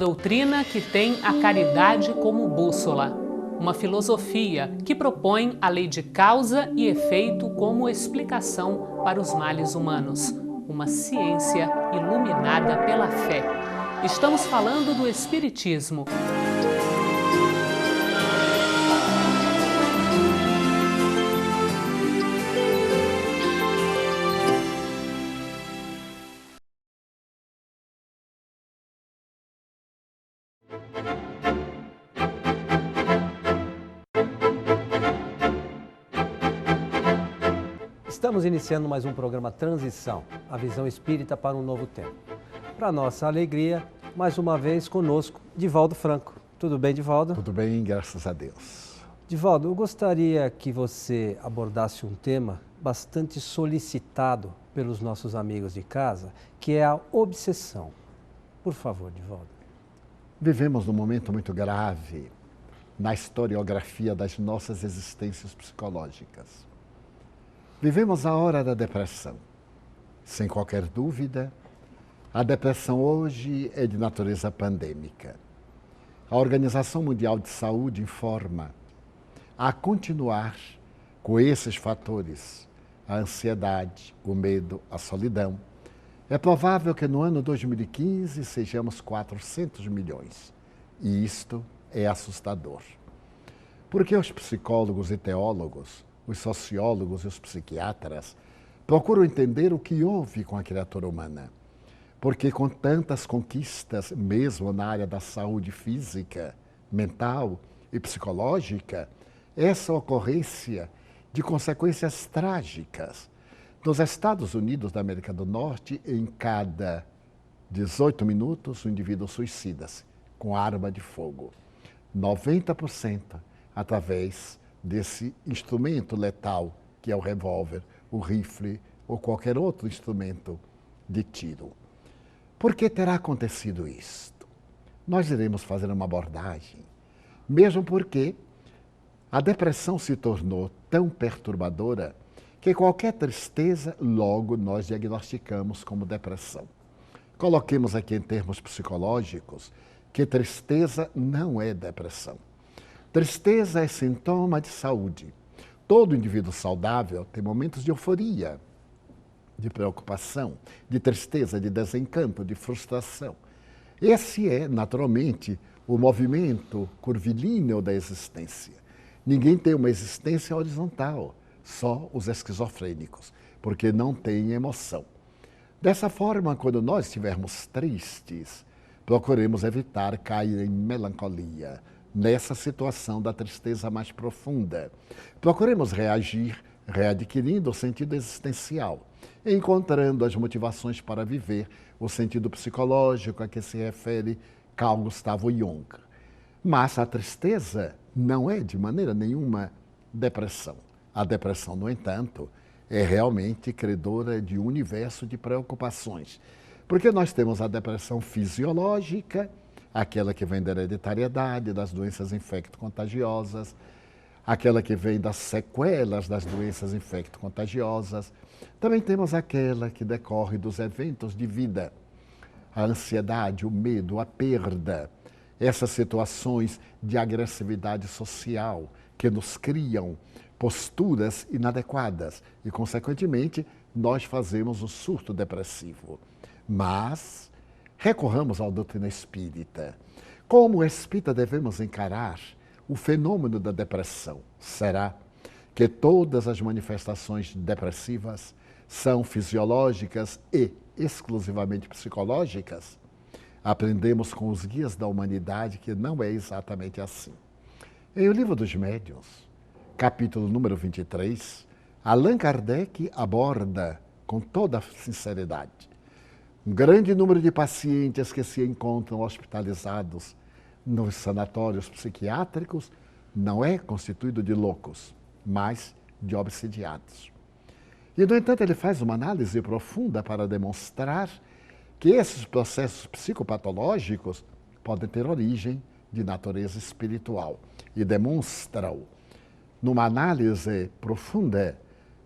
doutrina que tem a caridade como bússola. Uma filosofia que propõe a lei de causa e efeito como explicação para os males humanos. Uma ciência iluminada pela fé. Estamos falando do Espiritismo. Estamos iniciando mais um programa Transição, a visão espírita para um novo tempo. Para nossa alegria, mais uma vez conosco, Divaldo Franco. Tudo bem, Divaldo? Tudo bem, graças a Deus. Divaldo, eu gostaria que você abordasse um tema bastante solicitado pelos nossos amigos de casa, que é a obsessão. Por favor, Divaldo. Vivemos num momento muito grave na historiografia das nossas existências psicológicas. Vivemos a hora da depressão. Sem qualquer dúvida, a depressão hoje é de natureza pandêmica. A Organização Mundial de Saúde informa a continuar com esses fatores, a ansiedade, o medo, a solidão. É provável que no ano 2015 sejamos 400 milhões. E isto é assustador. Porque os psicólogos e teólogos, os sociólogos e os psiquiatras procuram entender o que houve com a criatura humana. Porque com tantas conquistas, mesmo na área da saúde física, mental e psicológica, essa ocorrência de consequências trágicas. Nos Estados Unidos da América do Norte, em cada 18 minutos, o indivíduo suicida-se com arma de fogo. 90% através desse instrumento letal, que é o revólver, o rifle ou qualquer outro instrumento de tiro. Por que terá acontecido isto? Nós iremos fazer uma abordagem, mesmo porque a depressão se tornou tão perturbadora que qualquer tristeza, logo nós diagnosticamos como depressão. Coloquemos aqui em termos psicológicos que tristeza não é depressão. Tristeza é sintoma de saúde. Todo indivíduo saudável tem momentos de euforia, de preocupação, de tristeza, de desencanto, de frustração. Esse é, naturalmente, o movimento curvilíneo da existência. Ninguém tem uma existência horizontal, só os esquizofrênicos, porque não têm emoção. Dessa forma, quando nós estivermos tristes, procuremos evitar cair em melancolia, nessa situação da tristeza mais profunda. Procuremos reagir, readquirindo o sentido existencial, encontrando as motivações para viver, o sentido psicológico a que se refere Carl Gustavo Jung. Mas a tristeza não é de maneira nenhuma depressão. A depressão, no entanto, é realmente credora de um universo de preocupações. Porque nós temos a depressão fisiológica, aquela que vem da hereditariedade, das doenças infecto-contagiosas, aquela que vem das sequelas das doenças infecto-contagiosas. Também temos aquela que decorre dos eventos de vida, a ansiedade, o medo, a perda, essas situações de agressividade social que nos criam posturas inadequadas e, consequentemente, nós fazemos o surto depressivo. Mas recorramos à doutrina espírita. Como espírita devemos encarar o fenômeno da depressão? Será que todas as manifestações depressivas são fisiológicas e exclusivamente psicológicas? Aprendemos com os guias da humanidade que não é exatamente assim. Em O Livro dos Médiuns, capítulo número 23, Allan Kardec aborda com toda sinceridade um grande número de pacientes que se encontram hospitalizados nos sanatórios psiquiátricos não é constituído de loucos, mas de obsidiados. E, no entanto, ele faz uma análise profunda para demonstrar que esses processos psicopatológicos podem ter origem de natureza espiritual. E demonstra-o. Numa análise profunda,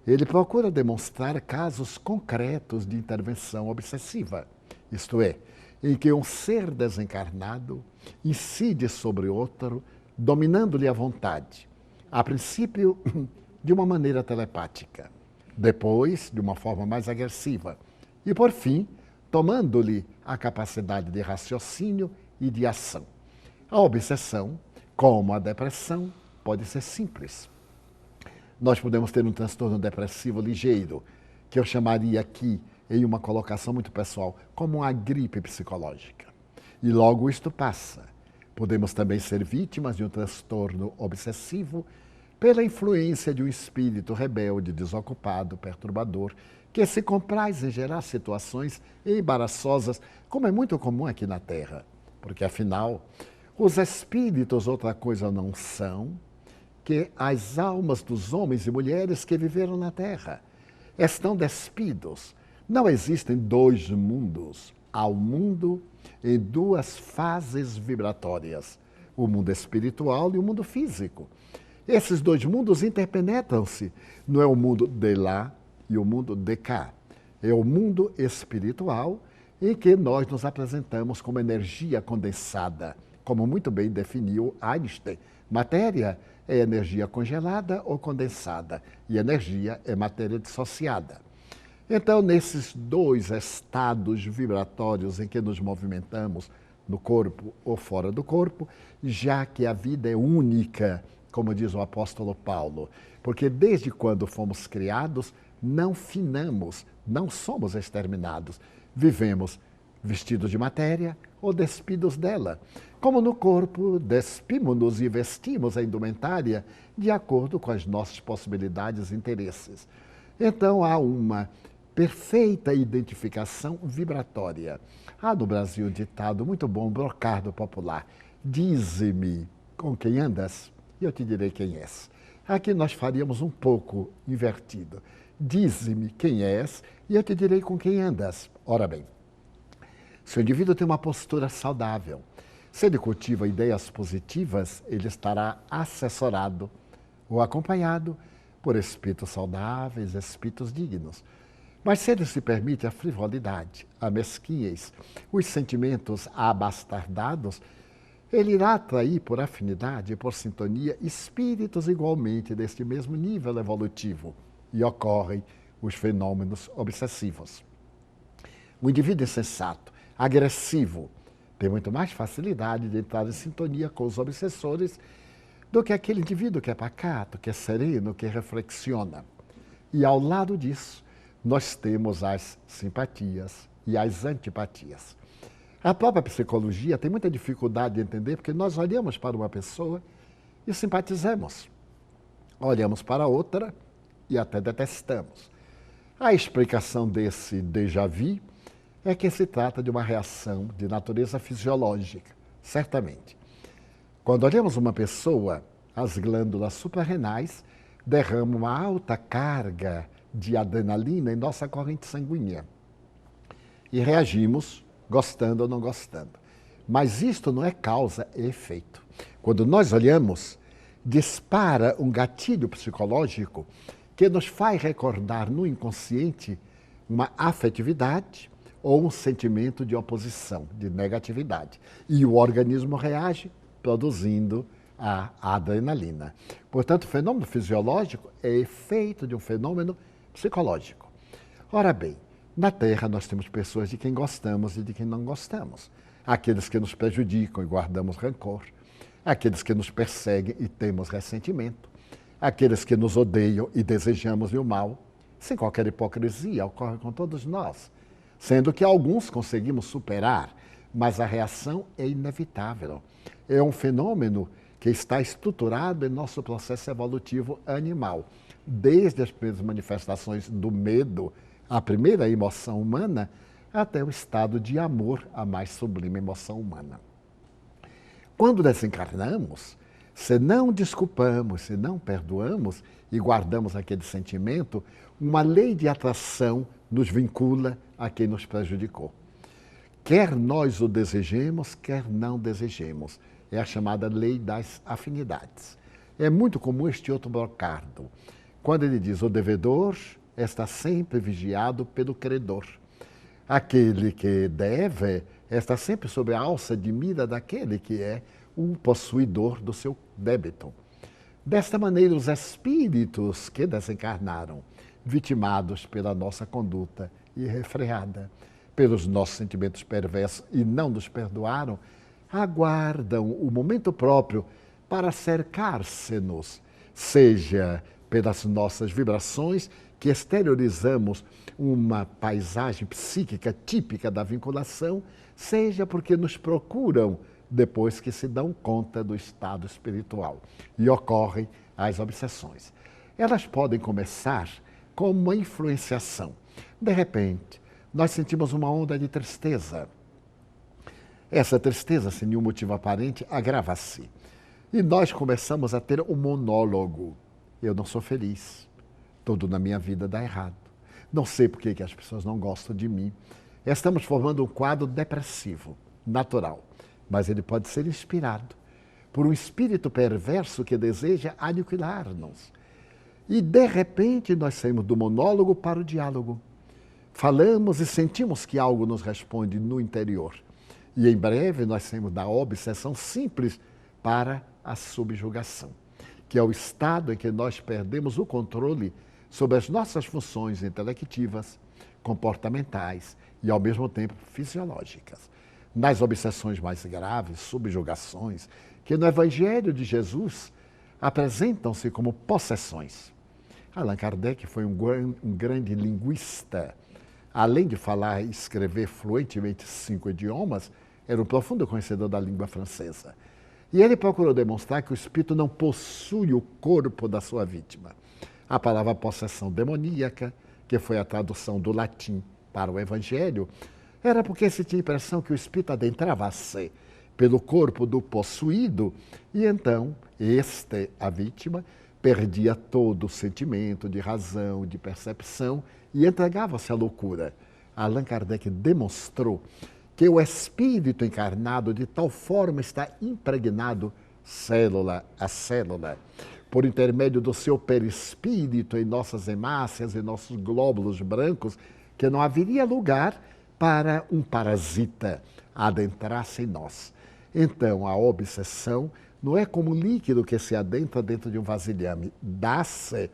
ele procura demonstrar casos concretos de intervenção obsessiva. Isto é, em que um ser desencarnado incide sobre outro, dominando-lhe a vontade, a princípio de uma maneira telepática, depois de uma forma mais agressiva e, por fim, tomando-lhe a capacidade de raciocínio e de ação. A obsessão, como a depressão, pode ser simples. Nós podemos ter um transtorno depressivo ligeiro, que eu chamaria aqui, em uma colocação muito pessoal, como uma gripe psicológica. E logo isto passa. Podemos também ser vítimas de um transtorno obsessivo pela influência de um espírito rebelde, desocupado, perturbador, que se compraz em gerar situações embaraçosas, como é muito comum aqui na Terra. Porque, afinal, os espíritos outra coisa não são que as almas dos homens e mulheres que viveram na Terra. Estão despidos. Não existem dois mundos. Há o mundo em duas fases vibratórias, o mundo espiritual e o mundo físico. Esses dois mundos interpenetram-se. Não é o mundo de lá e o mundo de cá. É o mundo espiritual em que nós nos apresentamos como energia condensada, como muito bem definiu Einstein. Matéria é energia congelada ou condensada, e energia é matéria dissociada. Então, nesses dois estados vibratórios em que nos movimentamos, no corpo ou fora do corpo, já que a vida é única, como diz o apóstolo Paulo, porque desde quando fomos criados, não finamos, não somos exterminados, vivemos vestidos de matéria ou despidos dela. Como no corpo, despimos-nos e vestimos a indumentária de acordo com as nossas possibilidades e interesses. Então há uma perfeita identificação vibratória. Há no Brasil um ditado muito bom, um brocardo popular. Dize-me com quem andas e eu te direi quem és. Aqui nós faríamos um pouco invertido. Dize-me quem és e eu te direi com quem andas. Ora bem, se o indivíduo tem uma postura saudável, se ele cultiva ideias positivas, ele estará assessorado ou acompanhado por espíritos saudáveis, espíritos dignos. Mas se ele se permite a frivolidade, a mesquinhez, os sentimentos abastardados, ele irá atrair por afinidade, por sintonia, espíritos igualmente deste mesmo nível evolutivo e ocorrem os fenômenos obsessivos. O indivíduo insensato, agressivo, tem muito mais facilidade de entrar em sintonia com os obsessores do que aquele indivíduo que é pacato, que é sereno, que reflexiona. E ao lado disso, nós temos as simpatias e as antipatias. A própria psicologia tem muita dificuldade de entender porque nós olhamos para uma pessoa e simpatizamos. Olhamos para outra e até detestamos. A explicação desse déjà vu é que se trata de uma reação de natureza fisiológica, certamente. Quando olhamos uma pessoa, as glândulas suprarrenais derramam uma alta carga de adrenalina em nossa corrente sanguínea. E reagimos, gostando ou não gostando. Mas isto não é causa e efeito. Quando nós olhamos, dispara um gatilho psicológico que nos faz recordar no inconsciente uma afetividade ou um sentimento de oposição, de negatividade. E o organismo reage produzindo a adrenalina. Portanto, o fenômeno fisiológico é efeito de um fenômeno psicológico. Ora bem, na Terra nós temos pessoas de quem gostamos e de quem não gostamos. Aqueles que nos prejudicam e guardamos rancor. Aqueles que nos perseguem e temos ressentimento. Aqueles que nos odeiam e desejamos-lhe o mal. Sem qualquer hipocrisia, ocorre com todos nós. Sendo que alguns conseguimos superar, mas a reação é inevitável. É um fenômeno que está estruturado em nosso processo evolutivo animal. Desde as primeiras manifestações do medo, a primeira emoção humana, até o estado de amor, a mais sublime emoção humana. Quando desencarnamos, se não desculpamos, se não perdoamos e guardamos aquele sentimento, uma lei de atração nos vincula a quem nos prejudicou. Quer nós o desejemos, quer não desejemos. É a chamada lei das afinidades. É muito comum este outro brocardo, quando ele diz: o devedor está sempre vigiado pelo credor. Aquele que deve está sempre sob a alça de mira daquele que é o possuidor do seu débito. Desta maneira, os espíritos que desencarnaram, vitimados pela nossa conduta irrefreada, pelos nossos sentimentos perversos e não nos perdoaram, aguardam o momento próprio para cercar-se-nos, seja pelas nossas vibrações, que exteriorizamos uma paisagem psíquica típica da vinculação, seja porque nos procuram depois que se dão conta do estado espiritual e ocorrem as obsessões. Elas podem começar como uma influenciação. De repente, nós sentimos uma onda de tristeza. Essa tristeza, sem nenhum motivo aparente, agrava-se. E nós começamos a ter um monólogo. Eu não sou feliz. Tudo na minha vida dá errado. Não sei por que as pessoas não gostam de mim. Estamos formando um quadro depressivo, natural. Mas ele pode ser inspirado por um espírito perverso que deseja aniquilar-nos. E, de repente, nós saímos do monólogo para o diálogo. Falamos e sentimos que algo nos responde no interior. E, em breve, nós saímos da obsessão simples para a subjugação, que é o estado em que nós perdemos o controle sobre as nossas funções intelectivas, comportamentais e, ao mesmo tempo, fisiológicas. Nas obsessões mais graves, subjugações, que no Evangelho de Jesus apresentam-se como possessões. Allan Kardec foi um grande linguista. Além de falar e escrever fluentemente 5 idiomas, era um profundo conhecedor da língua francesa. E ele procurou demonstrar que o espírito não possui o corpo da sua vítima. A palavra possessão demoníaca, que foi a tradução do latim para o Evangelho, era porque se tinha a impressão que o espírito adentrava-se pelo corpo do possuído e então a vítima, perdia todo o sentimento de razão, de percepção e entregava-se à loucura. Allan Kardec demonstrou que o espírito encarnado de tal forma está impregnado célula a célula, por intermédio do seu perispírito em nossas hemácias e nossos glóbulos brancos, que não haveria lugar para um parasita adentrar-se em nós. Então, a obsessão não é como um líquido que se adentra dentro de um vasilhame, dá-se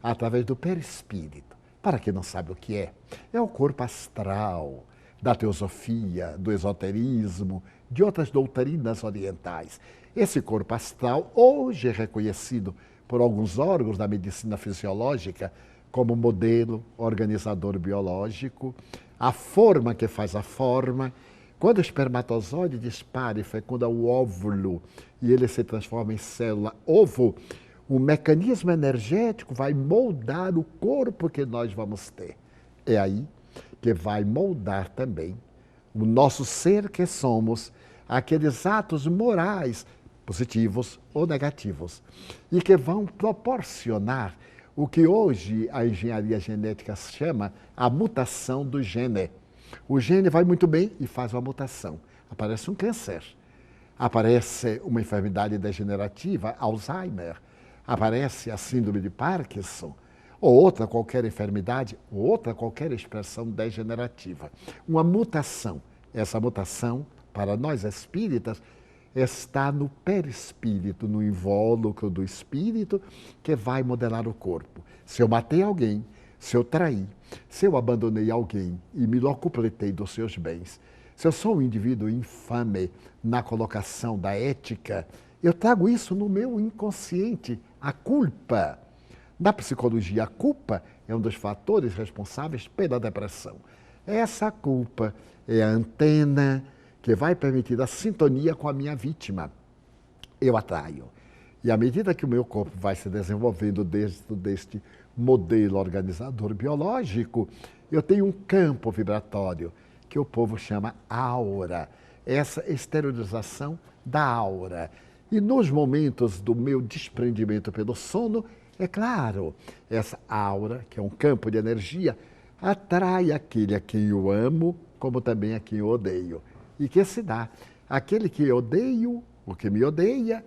através do perispírito. Para quem não sabe o que é o corpo astral da teosofia, do esoterismo, de outras doutrinas orientais. Esse corpo astral, hoje é reconhecido por alguns órgãos da medicina fisiológica como modelo organizador biológico, a forma que faz a forma. Quando o espermatozoide dispara e fecunda o óvulo e ele se transforma em célula ovo, o mecanismo energético vai moldar o corpo que nós vamos ter. É aí que vai moldar também o nosso ser que somos, aqueles atos morais, positivos ou negativos, e que vão proporcionar o que hoje a engenharia genética chama a mutação do gene. O gene vai muito bem e faz uma mutação. Aparece um câncer, aparece uma enfermidade degenerativa, Alzheimer, aparece a síndrome de Parkinson, ou outra qualquer enfermidade, ou outra qualquer expressão degenerativa. Uma mutação. Essa mutação, para nós espíritas, está no perispírito, no invólucro do espírito, que vai modelar o corpo. Se eu matei alguém, se eu traí, se eu abandonei alguém e me locupletei dos seus bens, se eu sou um indivíduo infame na colocação da ética, eu trago isso no meu inconsciente, a culpa. Na psicologia, a culpa é um dos fatores responsáveis pela depressão. Essa culpa é a antena que vai permitir a sintonia com a minha vítima. Eu atraio. E à medida que o meu corpo vai se desenvolvendo dentro deste modelo organizador biológico, eu tenho um campo vibratório que o povo chama aura. Essa exteriorização da aura. E nos momentos do meu desprendimento pelo sono, é claro, essa aura, que é um campo de energia, atrai aquele a quem eu amo, como também a quem eu odeio. E que se dá, aquele que eu odeio, o que me odeia,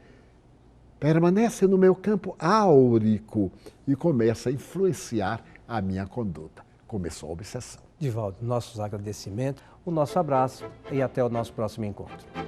permanece no meu campo áurico e começa a influenciar a minha conduta. Começou a obsessão. Divaldo, nossos agradecimentos, o nosso abraço e até o nosso próximo encontro.